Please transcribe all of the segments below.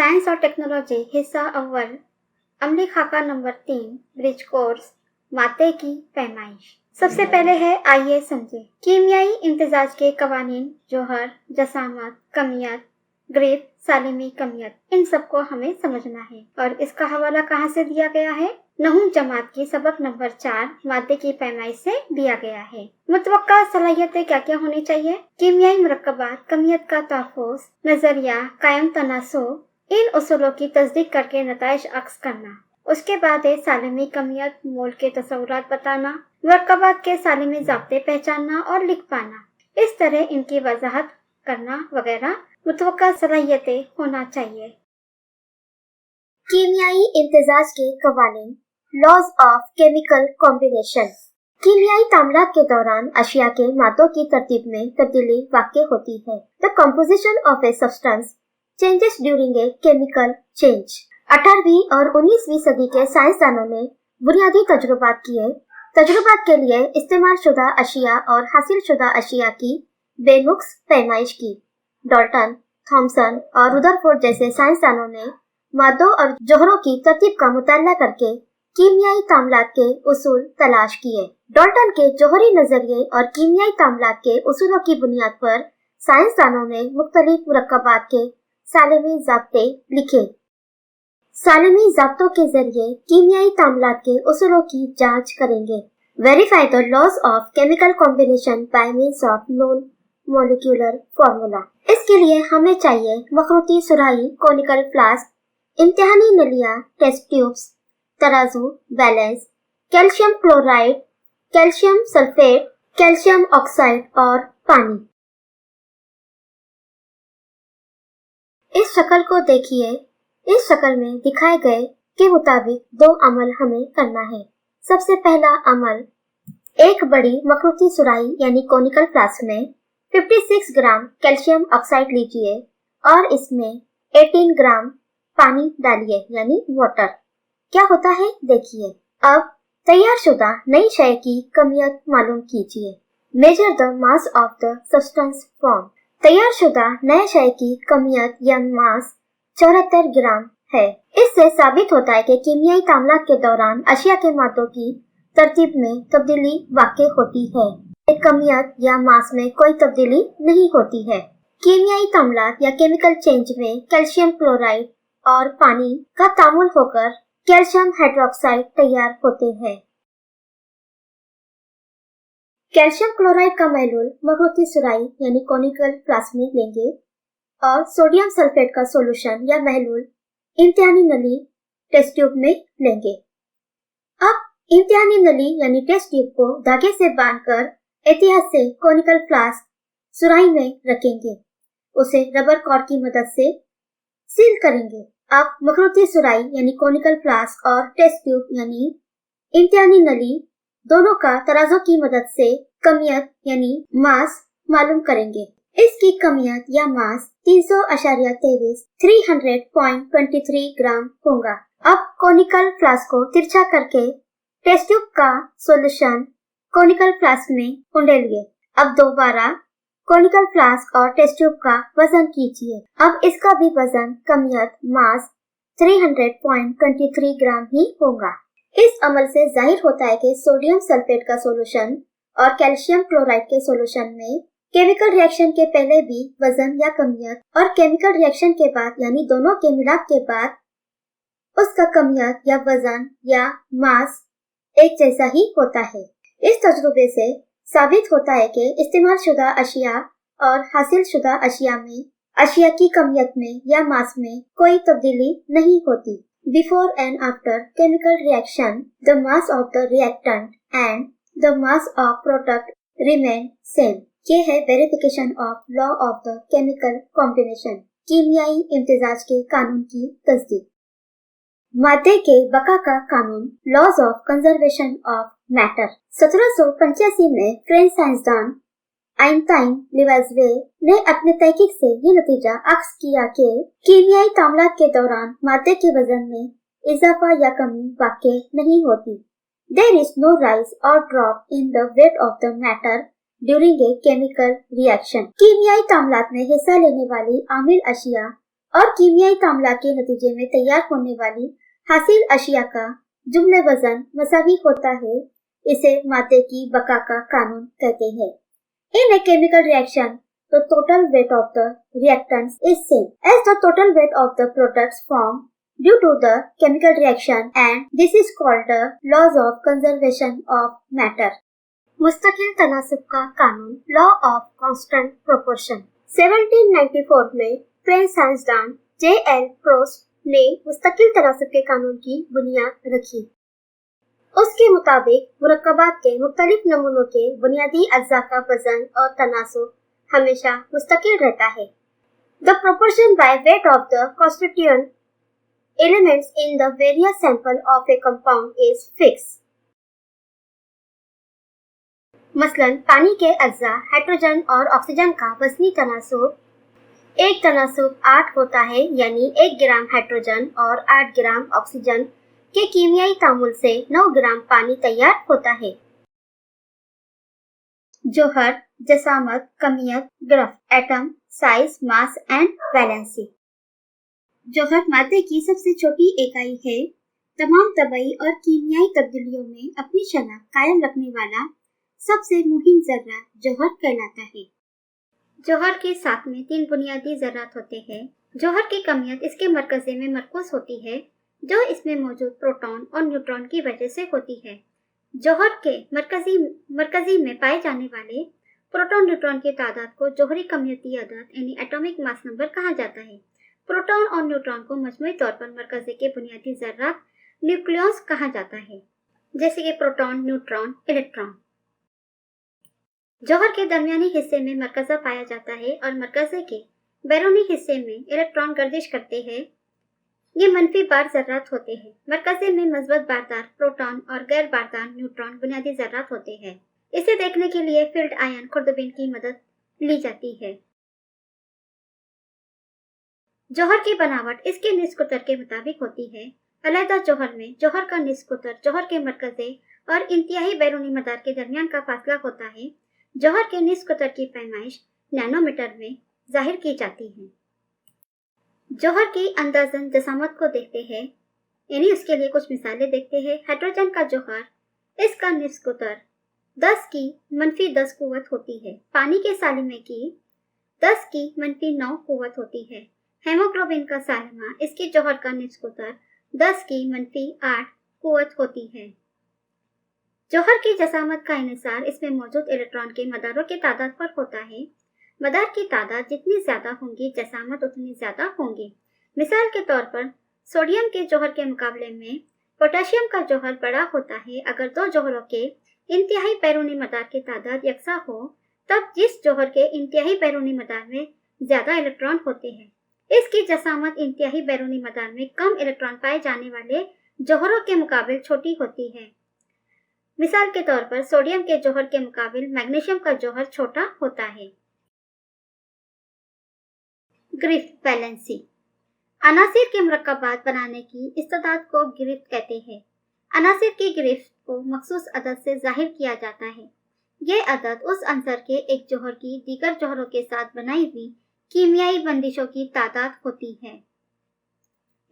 Science और technology हिस्सा अव्वल अमली खाका नंबर 3 ब्रिज कोर्स माते की पैमाइश। सबसे पहले है आइए समझे कीमियाई इम्तिजाज के कवानीन, जोहर, जसामत, कमियत, ग्रेड, सालिमी कमियत, इन सबको हमें समझना है। और इसका हवाला कहाँ से दिया गया है? नहुम जमात की सबक नंबर 4 मादे की पैमाइश से दिया गया है। मुतवक्का सलाहियतें क्या क्या होनी चाहिए? कीमियाई मुरक्कबात, कमियत का तहफ़्फ़ुज़, नजरिया, कायम तनासुब, इन उसूलों की तस्दीक करके नताइज अक्स करना। उसके बाद है सालिमी कमियत, मोल के तसव्वुरात बताना, मुरक्कबात के सालिमी ज़ाब्ते पहचानना और लिख पाना, इस तरह इनकी वजाहत करना वगैरह मुतवक्का सलाहियतें होना चाहिए। कीमियाई इम्तिजाज के कवानीन, लॉज ऑफ केमिकल कॉम्बिनेशन। कीमियाई तामलात के दौरान अशिया के मादों की तरतीब में तब्दीली वाक़ई होती है। The composition of a substance changes during a chemical change. 18वीं और 19वीं सदी के साइंसदानों ने बुनियादी तजुर्बात किए। तजुर्बात के लिए इस्तेमाल शुदा अशिया और हासिल शुदा अशिया की बेनुक्स पैमाइश की। डाल्टन, थॉमसन और रुदरफोर्ड जैसे साइंसदानों ने मादों और जोहरों की तरतीब का मुताला करके कीमियाई तामलात के उसूल तलाश किए। डाल्टन के जोहरी नजरिए और कीमियाई तामलात के उसूलों की बुनियाद पर साइंसदानों ने मुख्तलिफ मुरक्कबात के सालिमी ज़ाब्ते लिखे। सालिमी ज़ाब्तों के जरिए कीमियाई तामलात के उसूलों की जांच करेंगे। Verify the laws of chemical combination by means of known molecular formula. इसके लिए हमें चाहिए मखरूती सुराही, कोनिकल फ्लास्क, इम्तिहानी नलियां, टेस्ट ट्यूब्स, तराजू, balance, calcium chloride, calcium sulphate, calcium oxide और पानी। इस शक्ल को देखिए। इस शक्ल में दिखाए गए के मुताबिक 2 अमल हमें करना है। सबसे पहला अमल, एक बड़ी मखरूती सुराही यानी कोनिकल फ्लास्क में 56 ग्राम कैल्शियम ऑक्साइड लीजिए और इसमें 18 ग्राम पानी डालिए यानी वाटर। क्या होता है देखिए। अब तैयार शुदा नई शय की कमियत मालूम कीजिए। Measure the mass of the substance form. तैयार शुदा नए शय की कमियत या मास 74 ग्राम है। इससे साबित होता है कि कीमियाई तामलात के दौरान अशिया के मादों की तरतीब में तब्दीली वाक़ई होती है। कमियत या मास में कोई तब्दीली नहीं होती है। कीमियाई तामलात या केमिकल चेंज में कैल्शियम क्लोराइड और पानी का तामुल होकर कैल्शियम हाइड्रोक्साइड तैयार होते हैं। कैल्शियम क्लोराइड का महलूल मखरूती सुराही यानी कोनिकल फ्लास्क में लेंगे और सोडियम सल्फेट का सोल्यूशन या महलूल इम्तिहानी नली टेस्ट ट्यूब में लेंगे। अब इम्तिहानी नली यानी टेस्ट ट्यूब को धागे से बांधकर एहतियात से कोनिकल फ्लास्क सुराही में रखेंगे। उसे रबर कॉर्ड की मदद से सील करेंगे। अब मखरूती सुराही यानी कोनिकल फ्लास्क और टेस्ट ट्यूब यानी इम्तिहानी नली दोनों का तराजू की मदद से कमियत यानी मास मालूम करेंगे। इसकी कमियत या मास 300.23 300.23 ग्राम होगा। अब कोनिकल फ्लास्क को तिरछा करके टेस्ट ट्यूब का सॉल्यूशन कोनिकल फ्लास्क में उंडेलिए। अब दोबारा कोनिकल फ्लास्क और टेस्ट ट्यूब का वजन कीजिए। अब इसका भी वजन कमियत मास 300.23 ग्राम ही होगा। इस अमल से जाहिर होता है कि सोडियम सल्फेट का सॉल्यूशन और कैल्शियम क्लोराइड के सॉल्यूशन में केमिकल रिएक्शन के पहले भी वजन या कमियत और केमिकल रिएक्शन के बाद यानी दोनों के मिलाप के बाद उसका कमियत या वजन या मास एक जैसा ही होता है। इस तजुर्बे से साबित होता है कि इस्तेमाल शुदा अशिया और हासिल शुदा अशिया में अशिया की कमियत में या मास में कोई तब्दीली नहीं होती। Before and after chemical reaction the mass of the reactant and the mass of product remain same. ये है verification of law of the chemical combination, कीमियाई इम्तिजाज के कानून की तस्दीक। मादे के बका का कानून, laws of conservation of matter. 1785 में फ्रेंच साइंसदान आइंस्टाइन लिवाजवे ने अपने तहकीक से ये नतीजा अक्स किया कि कीमियाई तामलात के दौरान मादे के वजन में इजाफा या कमी वाक़ई नहीं होती। There is no rise or drop in the weight of the matter during a chemical reaction. कीमियाई तामलात में हिस्सा लेने वाली आमिल अशिया और कीमियाई तामला के नतीजे में तैयार होने वाली हासिल अशिया का जुमले वजन मसावी होता है, इसे मादे की बका का कानून कहते हैं। In a chemical reaction, the total weight of the reactants is same as the total weight of the products formed due to the chemical reaction, and this is called the laws of conservation of matter. मुस्तकिल तनासुब का कानून, law of constant proportion. 1794 में French साइंसदान J.L. प्रोस्ट ने मुस्तकिल तनासुब के कानून की बुनियाद रखी। उसके मुताबिक मुरक्कबात के मुख्तलिफ नमूनों के बुनियादी अज्जा का वजन और तनासुब हमेशा मुस्तकिल रहता है। The proportion by weight of the constituent elements in the various sample of a compound is fixed. मसलन पानी के अज्जा हाइड्रोजन और ऑक्सीजन का वज़नी तनासुब 1:8 होता है, यानी 1 ग्राम हाइड्रोजन और 8 ग्राम ऑक्सीजन के कीमियाई तामुल से 9 ग्राम पानी तैयार होता है। जौहर, जसामत, कमियत, graph, atom, size, mass and valency. जौहर मादे की सबसे छोटी इकाई है। तमाम तबई और कीमियाई तब्दीलियों में अपनी शनाख्त कायम रखने वाला सबसे मुहिम जर्रा जौहर कहलाता है। जौहर के साथ में 3 बुनियादी जर्रात होते हैं। जौहर की कमियत इसके मरकज़े में मरकूज होती है, जो इसमें मौजूद प्रोटॉन और न्यूट्रॉन की वजह से होती है। जौहर के मरकजी में पाए जाने वाले प्रोटॉन न्यूट्रॉन की तादाद को जौहरी कमियती अदद यानी एटॉमिक मास नंबर कहा जाता है। प्रोटॉन और न्यूट्रॉन को मजमूई तौर पर मरकज़े के बुनियादी जर्रात न्यूक्लियस कहा जाता है, जैसे कि प्रोटॉन, न्यूट्रॉन, इलेक्ट्रॉन। जौहर के दरमियानी हिस्से में मरकज़ा पाया जाता है और मरकज़े के बैरूनी हिस्से में इलेक्ट्रॉन गर्दिश करते हैं। ये मनफी बार जर्रात होते हैं। मरकज़े में मज़बूत बारदार प्रोटॉन और गैर बारदार न्यूट्रॉन बुनियादी जर्रात होते हैं। इसे देखने के लिए फील्ड आयन खुर्दबीन की मदद ली जाती है। जौहर की बनावट इसके निस्कुतर के मुताबिक होती है। अलहदा जौहर में जौहर का निस्कुतर जौहर के मरकज़े और इंतहाई बैरूनी मदार के दरमियान का फासला होता है। जौहर के निस्कुतर की पैमाइश नैनोमीटर में जाहिर की जाती है। जौहर की अंदाजन जसामत को देखते हैं, यानी उसके लिए कुछ मिसालें देखते हैं। हाइड्रोजन का जौहर, इसका निस्कुतर 10 की -10 कुव्वत होती है। पानी के सालिमे की 10 की -9 कुव्वत होती है। हेमोग्लोबिन का सालिमा, इसके जौहर का निस्कुतर 10 की -8 कुव्वत होती है। जौहर की जसामत का इन्हिसार इसमें मौजूद इलेक्ट्रॉन के मदारों की तादाद पर होता है। मदार की तादाद जितनी ज्यादा होंगी, जसामत उतनी ज्यादा होंगी। मिसाल के तौर पर सोडियम के जौहर के मुकाबले में पोटेशियम का जौहर बड़ा होता है। अगर 2 जौहरों के इंतहाई बैरूनी मदार की तादाद यकसा हो, तब जिस जौहर के इंतहाई बैरूनी मदार में ज्यादा इलेक्ट्रॉन होते हैं, इसकी जसामत इंतहाई बैरूनी मदार में कम इलेक्ट्रॉन पाए जाने वाले जौहरों के मुकाबले छोटी होती है। मिसाल के तौर पर सोडियम के जौहर के मुकाबले मैग्नीशियम का जौहर छोटा होता है। गिरफ्त वैलेंसी। अनासिर के मुरक्कबात बनाने की इस्तेदाद को गिरफ्त कहते हैं। अनासिर की गिरफ्त को मखसूस अदद से जाहिर किया जाता है। ये अदद उस अंसर के एक जौहर की दीगर जौहरों के साथ बनाई हुई कीमियाई बंदिशों की तादाद होती है।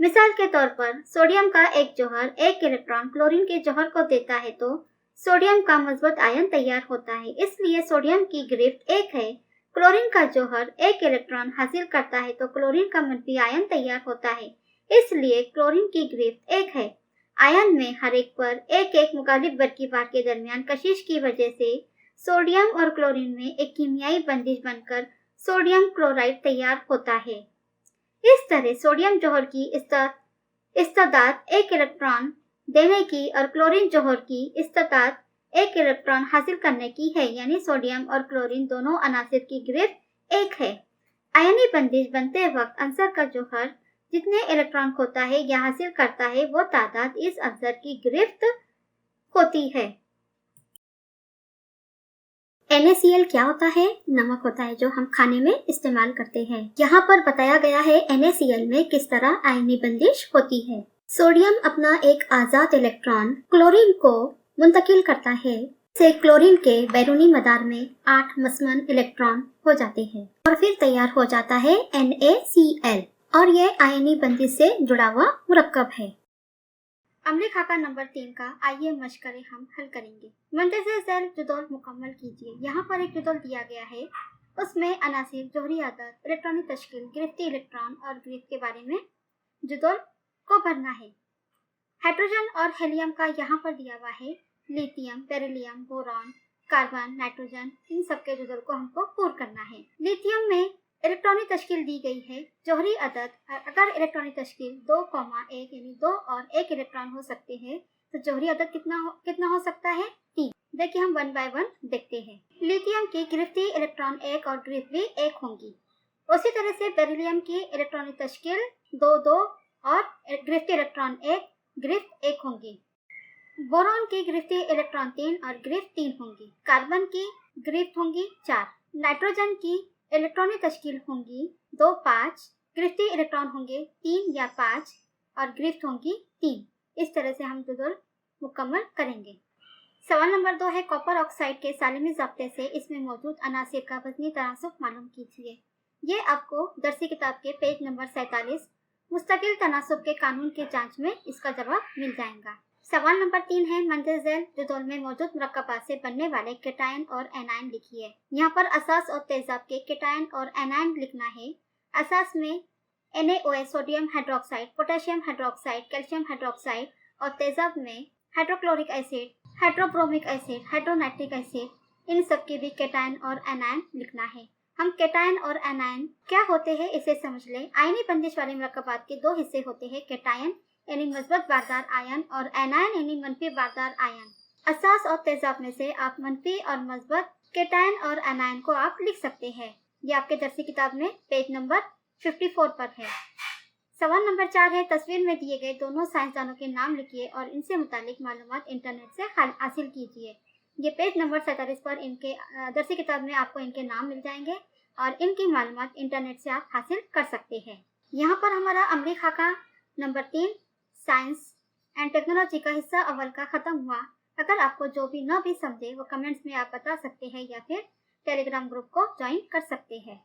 मिसाल के तौर पर सोडियम का एक जौहर 1 इलेक्ट्रॉन क्लोरीन के जौहर को देता है तो सोडियम का मजबूत आयन तैयार होता है। इसलिए सोडियम की गिरफ्त 1 है। क्लोरीन का जौहर 1 इलेक्ट्रॉन हासिल करता है तो क्लोरीन का मनफी आयन तैयार होता है। इसलिए क्लोरीन की गिरफ्त 1 है। आयन में हर एक पर एक मुखालिफ बरकी बार के दरमियान कशिश की वजह से सोडियम और क्लोरीन में एक कीमियाई बंदिश बनकर सोडियम क्लोराइड तैयार होता है। इस तरह सोडियम जौहर की इस्तेदाद 1 इलेक्ट्रॉन देने की और क्लोरीन जौहर की इस्तेदाद 1 इलेक्ट्रॉन हासिल करने की है, यानी सोडियम और क्लोरीन दोनों अनासिर की गिरफ्त 1 है। आयनी बंदिश बनते वक्त अंसर का जौहर जितने इलेक्ट्रॉन खोता है या हासिल करता है, वो तादाद इस अंसर की गिरफ्त होती है। NaCl क्या होता है? नमक होता है जो हम खाने में इस्तेमाल करते हैं। यहाँ पर बताया गया है NaCl में किस तरह आयनी बंदिश होती है। सोडियम अपना एक आजाद इलेक्ट्रॉन क्लोरीन को मुंतकिल करता है, से क्लोरीन के बैरूनी मदार में 8 मसमन इलेक्ट्रॉन हो जाते हैं और फिर तैयार हो जाता है NaCl। और ये आयनी बंदिश से जुड़ा हुआ मुरक्कब है। अम्लीय खाका नंबर 3 का आइए मशकरे हम हल करेंगे। मुंतज़िर ज़ैल जुदौल मुकम्मल कीजिए। यहाँ पर एक जुदौल दिया गया है, उसमें अनासिर, जोहरी आदत, इलेक्ट्रॉनिक तश्कील, गिरफ्ती इलेक्ट्रॉन और गिरफ्त के बारे में जुदौल को भरना है। हाइड्रोजन और हेलियम का यहाँ पर दिया हुआ है, lithium, beryllium, boron, carbon, nitrogen, इन सबके जुदौल को हमको पूर्ण करना है। लिथियम में इलेक्ट्रॉनिक तश्कील दी गई है, जोहरी अदद, अगर इलेक्ट्रॉनिक तश्कील 2,1 यानी 2 और 1 इलेक्ट्रॉन हो सकते हैं तो जोहरी अदद कितना हो सकता है? 3। देखिए हम 1 बाय 1 देखते हैं। लिथियम की गिरफ्ती इलेक्ट्रॉन 1 और गिरफ्त भी 1 होंगी। उसी तरह से बेरिलियम की इलेक्ट्रॉनिक तश्कील 2 और गिरफ्ती इलेक्ट्रॉन 1, गिरफ्त 1 होंगी। बोरॉन की गिरफ्ती इलेक्ट्रॉन 3 और गिरफ्त 3 होंगी। कार्बन की गिरफ्त होंगी 4। नाइट्रोजन की इलेक्ट्रॉनिक तश्कील होंगी 2, 5, गिरफ्ती इलेक्ट्रॉन होंगे 3 या 5 और गिरफ्त होंगी 3। इस तरह से हम जुदौल मुकम्मल करेंगे। सवाल नंबर 2 है, कॉपर ऑक्साइड के सालिमी ज़ाब्ते से इसमें मौजूद अनासिर का वज़नी तनासुब मालूम कीजिए। ये आपको दरसी किताब के पेज नंबर 47 मुस्तकिल तनासुब के कानून की जांच में इसका जवाब मिल जाएगा। सवाल नंबर 3 है, मुंतज़िर जुदौल में मौजूद मुरक्कबात से बनने वाले केटायन और एनायन लिखिए। यहाँ पर असास और तेजाब के केटायन और एनायन लिखना है। असास में NaOH sodium hydroxide, potassium hydroxide, calcium hydroxide और तेजाब में hydrochloric acid, hydrobromic acid, hydronitric acid, इन सब के भी केटायन और एनायन लिखना है। हम केटायन और एनायन क्या होते हैं इसे समझ लें। आयनी बंदिश वाले मुरक्कबात के 2 हिस्से होते हैं, केटायन यानी मजबूत बारदार आयन और एनायन यानी मनफी बारदार आयन। असास और तेजाब में से आप मनफी और मजबूत केटायन और एनायन को आप लिख सकते हैं। ये आपके दरसी किताब में पेज नंबर 54 पर है। सवाल नंबर 4 है, तस्वीर में दिए गए दोनों साइंसदानों के नाम लिखिए और इनसे मुतालिक मालूमात इंटरनेट से हासिल कीजिए। ये पेज नंबर 47 पर इनके दरसी किताब में आपको इनके नाम मिल जाएंगे और इनकी मालूमात इंटरनेट से आप हासिल कर सकते हैं। यहाँ पर हमारा अम्लीय खाका नंबर 3 साइंस एंड टेक्नोलॉजी का हिस्सा अव्वल का खत्म हुआ। अगर आपको जो भी न भी समझे वो कमेंट्स में आप बता सकते हैं या फिर टेलीग्राम ग्रुप को ज्वाइन कर सकते हैं।